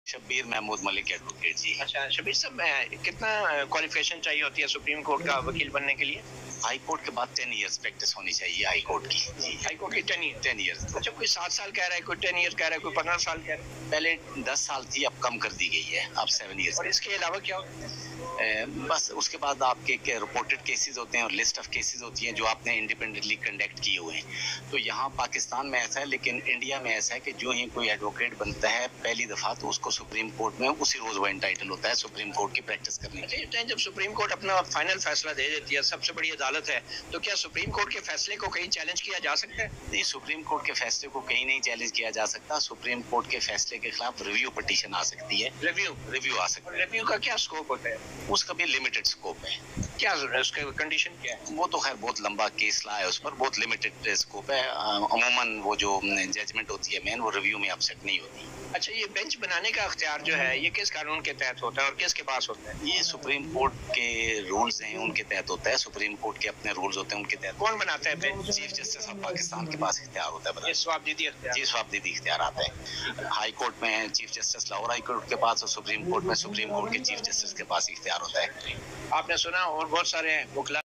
Shabbir Mahmood Malik advocate जी। अच्छा शबीर साहब, कितना क्वालिफिकेशन चाहिए होती है सुप्रीम कोर्ट का वकील बनने के लिए? हाई कोर्ट के बाद 10 इयर्स प्रैक्टिस होनी चाहिए हाई कोर्ट की जी। हाई कोर्ट की 10 ईयर। अच्छा, कोई 7 साल कह रहा है, कोई 10 ईयर कह रहा है, कोई 15 साल कह रहा है। पहले 10 साल थी, अब कम कर दी गई है, अब 7 इयर्स। और इसके अलावा क्या होता है? बस उसके बाद आपके रिपोर्टेड केसेस होते हैं और लिस्ट ऑफ केसेस होती हैं जो आपने इंडिपेंडेंटली कंडक्ट किए हुए हैं। तो यहाँ पाकिस्तान में ऐसा है, लेकिन इंडिया में ऐसा है कि जो ही कोई एडवोकेट बनता है पहली दफा तो उसको सुप्रीम कोर्ट में उसी रोज वो एंटाइटल होता है सुप्रीम कोर्ट की प्रैक्टिस करने के लिए। अच्छा, जब सुप्रीम कोर्ट अपना फाइनल फैसला दे देती है, सबसे बड़ी अदालत है, तो क्या सुप्रीम कोर्ट के फैसले को कहीं चैलेंज किया जा सकता है? नहीं, सुप्रीम कोर्ट के फैसले को कहीं नहीं चैलेंज किया जा सकता। सुप्रीम कोर्ट के फैसले के खिलाफ रिव्यू पिटीशन आ सकती है। रिव्यू आ सकता है। रिव्यू का क्या स्कोप होता है? उसका भी लिमिटेड स्कोप है। क्या उसका कंडीशन क्या है? वो तो खैर बहुत लंबा केस ला है, उस पर बहुत लिमिटेड स्कोप है। अमूमन वो जो जजमेंट होती है मेन, वो रिव्यू में अपसेट नहीं होती। अच्छा, ये बेंच बनाने का अख्तियार जो है ये किस कानून के तहत होता है और किसके पास होता है? ये सुप्रीम कोर्ट के रूल्स हैं उनके तहत होता है। सुप्रीम कोर्ट के अपने रूल्स होते हैं, उनके तहत। कौन बनाता है bench? Chief justice of Pakistan के पास इख्तियार होता है। ये स्वाबदीदी अख्तियार? जी, स्वाबदीदी इख्तियार आता है। हाई कोर्ट में chief justice Lahore high court के पास और सुप्रीम कोर्ट में सुप्रीम कोर्ट के चीफ जस्टिस के पास इख्तियार होता है। आपने सुना और बहुत सारे वकला